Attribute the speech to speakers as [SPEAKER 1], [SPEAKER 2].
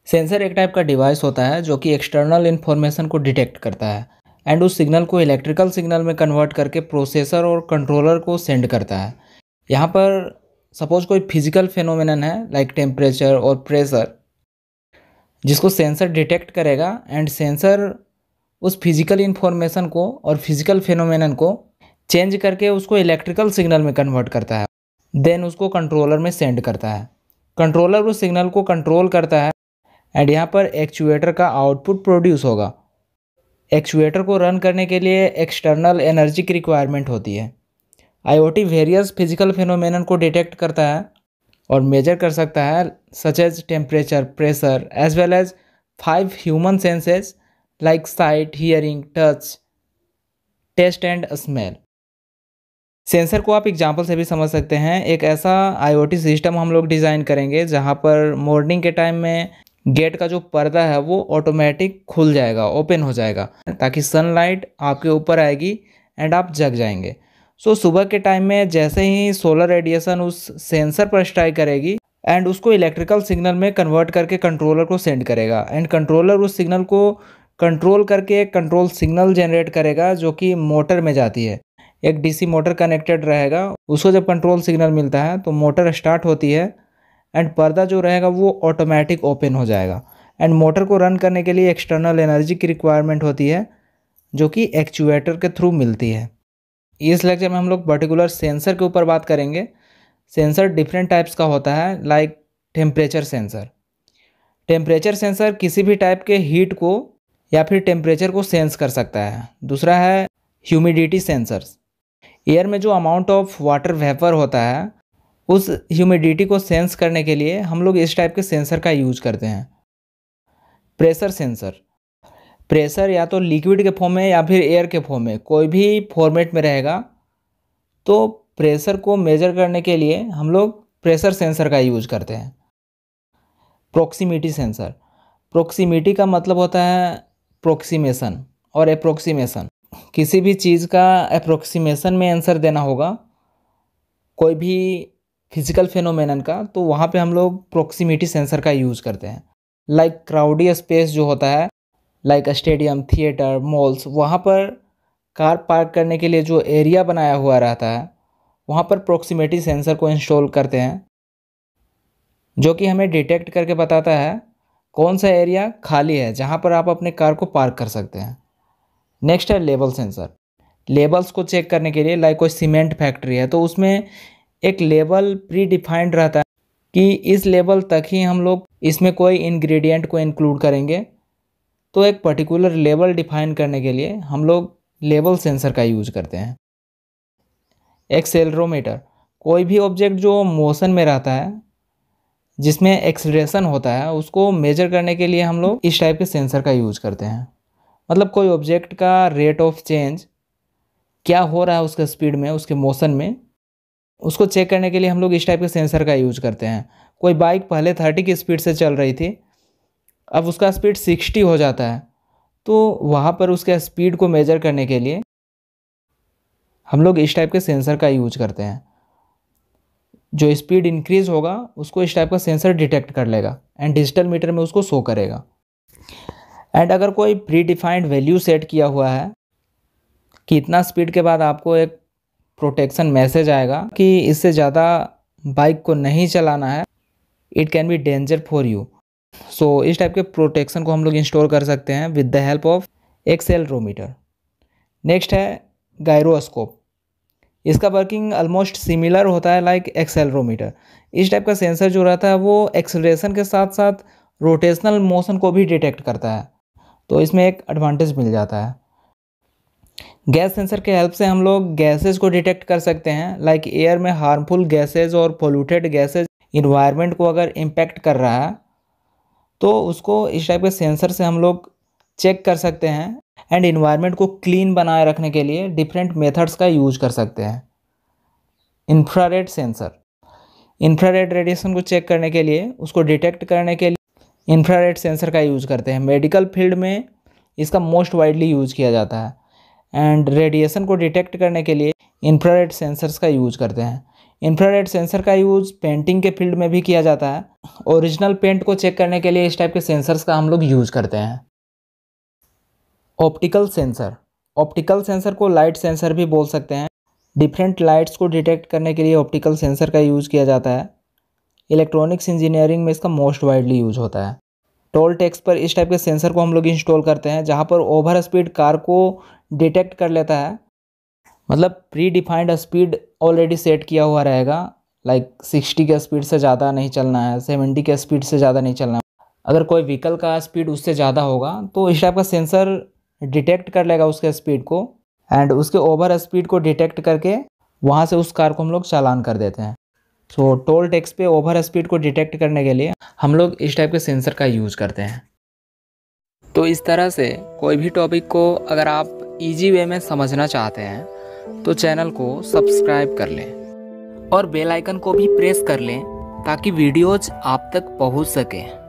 [SPEAKER 1] Sensor एक type का device होता है जो कि एक्सटर्नल इन्फॉर्मेशन को डिटेक्ट करता है एंड उस सिग्नल को इलेक्ट्रिकल सिग्नल में कन्वर्ट करके प्रोसेसर और कंट्रोलर को सेंड करता है। यहाँ पर सपोज कोई फिजिकल फिनोमेनन है लाइक टेम्परेचर और प्रेशर, जिसको सेंसर डिटेक्ट करेगा एंड सेंसर उस फिजिकल इन्फॉर्मेशन को और फिजिकल फिनोमेनन को चेंज करके उसको इलेक्ट्रिकल सिग्नल में कन्वर्ट करता है, देन उसको कंट्रोलर में सेंड करता है। कंट्रोलर उस सिग्नल को कंट्रोल करता है एंड यहाँ पर एक्चुएटर का आउटपुट प्रोड्यूस होगा। एक्चुएटर को रन करने के लिए एक्सटर्नल एनर्जी की रिक्वायरमेंट होती है। आईओटी वेरियस फिजिकल फिनोमेनन को डिटेक्ट करता है और मेजर कर सकता है such as temperature, pressure as well as 5 human senses like sight, hearing, touch, taste and smell. Sensor को आप एग्जांपल से भी समझ सकते हैं। एक ऐसा आईओटी सिस्टम हम लोग डिज़ाइन करेंगे जहाँ पर मॉर्निंग के टाइम में गेट का जो पर्दा है वो ऑटोमेटिक खुल जाएगा, ओपन हो जाएगा, ताकि सनलाइट आपके ऊपर आएगी एंड आप जग जाएंगे। सो सुबह के टाइम में जैसे ही सोलर रेडिएशन उस सेंसर पर स्ट्राइक करेगी एंड उसको इलेक्ट्रिकल सिग्नल में कन्वर्ट करके कंट्रोलर को सेंड करेगा एंड कंट्रोलर उस सिग्नल को कंट्रोल करके कंट्रोल सिग्नल जनरेट करेगा जो कि मोटर में जाती है। एक डीसी मोटर कनेक्टेड रहेगा, उसको जब कंट्रोल सिग्नल मिलता है तो मोटर स्टार्ट होती है एंड पर्दा जो रहेगा वो ऑटोमेटिक ओपन हो जाएगा। एंड मोटर को रन करने के लिए एक्सटर्नल एनर्जी की रिक्वायरमेंट होती है जो कि एक्चुएटर के थ्रू मिलती है। इस लेक्चर में हम लोग पर्टिकुलर सेंसर के ऊपर बात करेंगे। सेंसर डिफरेंट टाइप्स का होता है like temperature sensor. Temperature sensor किसी भी टाइप के हीट को या फिर टेम्परेचर को सेंस कर सकता है। दूसरा है ह्यूमिडिटी सेंसर्स। एयर में जो अमाउंट ऑफ वाटर वेपर होता है उस ह्यूमिडिटी को सेंस करने के लिए हम लोग इस टाइप के सेंसर का यूज करते हैं। प्रेशर सेंसर, प्रेशर या तो लिक्विड के फॉर्म में या फिर एयर के फॉर्म में कोई भी फॉर्मेट में रहेगा, तो प्रेशर को मेजर करने के लिए हम लोग प्रेशर सेंसर का यूज करते हैं। प्रोक्सीमिटी सेंसर, प्रोक्सीमिटी का मतलब होता है प्रोक्सीमेशन और अप्रोक्सीमेशन। किसी भी चीज़ का अप्रोक्सीमेशन में आंसर देना होगा कोई भी फिजिकल फिनोमेनन का, तो वहाँ पे हम लोग प्रोक्सीमिटी सेंसर का यूज़ करते हैं। लाइक क्राउडी स्पेस जो होता है लाइक स्टेडियम, थिएटर, मॉल्स, वहाँ पर कार पार्क करने के लिए जो एरिया बनाया हुआ रहता है वहाँ पर प्रोक्सीमिटी सेंसर को इंस्टॉल करते हैं जो कि हमें डिटेक्ट करके बताता है कौन सा एरिया खाली है जहाँ पर आप अपने कार को पार्क कर सकते हैं। नेक्स्ट है लेबल सेंसर। लेबल्स को चेक करने के लिए लाइक कोई सीमेंट फैक्ट्री है तो उसमें एक लेबल प्री डिफाइंड रहता है कि इस लेबल तक ही हम लोग इसमें कोई इंग्रेडिएंट को इंक्लूड करेंगे। तो एक पर्टिकुलर लेबल डिफाइन करने के लिए हम लोग लेबल सेंसर का यूज करते हैं। एक्सेलरोमीटर, कोई भी ऑब्जेक्ट जो मोशन में रहता है जिसमें एक्सेलरेशन होता है उसको मेजर करने के लिए हम लोग इस टाइप के सेंसर का यूज करते हैं। मतलब कोई ऑब्जेक्ट का रेट ऑफ चेंज क्या हो रहा है उसके स्पीड में, उसके मोशन में, उसको चेक करने के लिए हम लोग इस टाइप के सेंसर का यूज करते हैं। कोई बाइक पहले 30 की स्पीड से चल रही थी, अब उसका स्पीड 60 हो जाता है, तो वहाँ पर उसके स्पीड को मेजर करने के लिए हम लोग इस टाइप के सेंसर का यूज करते हैं। जो स्पीड इंक्रीज होगा उसको इस टाइप का सेंसर डिटेक्ट कर लेगा एंड डिजिटल मीटर में उसको शो करेगा। एंड अगर कोई प्री डिफाइंड वैल्यू सेट किया हुआ है कि इतना स्पीड के बाद आपको एक प्रोटेक्शन मैसेज आएगा कि इससे ज़्यादा बाइक को नहीं चलाना है, it can be danger for you. So इस टाइप के प्रोटेक्शन को हम लोग इंस्टॉल कर सकते हैं with the help of accelerometer. Next है गायरोस्कोप। इसका वर्किंग ऑलमोस्ट सिमिलर होता है लाइक एक्सेलरोमीटर। इस टाइप का सेंसर जो रहता है वो एक्सेलरेशन के साथ साथ रोटेशनल मोशन को भी डिटेक्ट करता है, तो इसमें एक एडवांटेज मिल जाता है। गैस सेंसर के हेल्प से हम लोग गैसेज को डिटेक्ट कर सकते हैं लाइक एयर में हार्मफुल गैसेज और पोल्यूटेड गैसेज इन्वायरमेंट को अगर इम्पैक्ट कर रहा है तो उसको इस टाइप के सेंसर से हम लोग चेक कर सकते हैं एंड इन्वायरमेंट को क्लीन बनाए रखने के लिए डिफरेंट मेथड्स का यूज कर सकते हैं। इंफ्रारेड सेंसर, इंफ्रारेड रेडिएशन को चेक करने के लिए, उसको डिटेक्ट करने के लिए इंफ्रारेड सेंसर का यूज़ करते हैं। मेडिकल फील्ड में इसका मोस्ट वाइडली यूज़ किया जाता है एंड रेडिएशन को डिटेक्ट करने के लिए इंफ्रारेड सेंसर्स का यूज़ करते हैं। इंफ्रारेड सेंसर का यूज़ पेंटिंग के फील्ड में भी किया जाता है। ओरिजिनल पेंट को चेक करने के लिए इस टाइप के सेंसर्स का हम लोग यूज़ करते हैं। ऑप्टिकल सेंसर, ऑप्टिकल सेंसर को लाइट सेंसर भी बोल सकते हैं। डिफरेंट लाइट्स को डिटेक्ट करने के लिए ऑप्टिकल सेंसर का यूज़ किया जाता है। इलेक्ट्रॉनिक्स इंजीनियरिंग में इसका मोस्ट वाइडली यूज होता है। टोल टैक्स पर इस टाइप के सेंसर को हम लोग इंस्टॉल करते हैं, जहाँ पर ओवर स्पीड कार को डिटेक्ट कर लेता है। मतलब pre defined speed already set किया हुआ रहेगा, लाइक 60 के स्पीड से ज़्यादा नहीं चलना है, 70 के स्पीड से ज़्यादा नहीं चलना है। अगर कोई व्हीकल का स्पीड उससे ज़्यादा होगा तो इस टाइप का सेंसर डिटेक्ट कर लेगा उसके स्पीड को, एंड उसके ओवर स्पीड को डिटेक्ट करके वहाँ से उस कार को हम लोग चालान कर देते हैं। सो टोल टैक्स पे ओवर स्पीड को डिटेक्ट करने के लिए हम लोग इस टाइप के सेंसर का यूज़ करते हैं। तो इस तरह से कोई भी टॉपिक को अगर आप इजी वे में समझना चाहते हैं तो चैनल को सब्सक्राइब कर लें और बेल आइकन को भी प्रेस कर लें ताकि वीडियोज आप तक पहुंच सकें।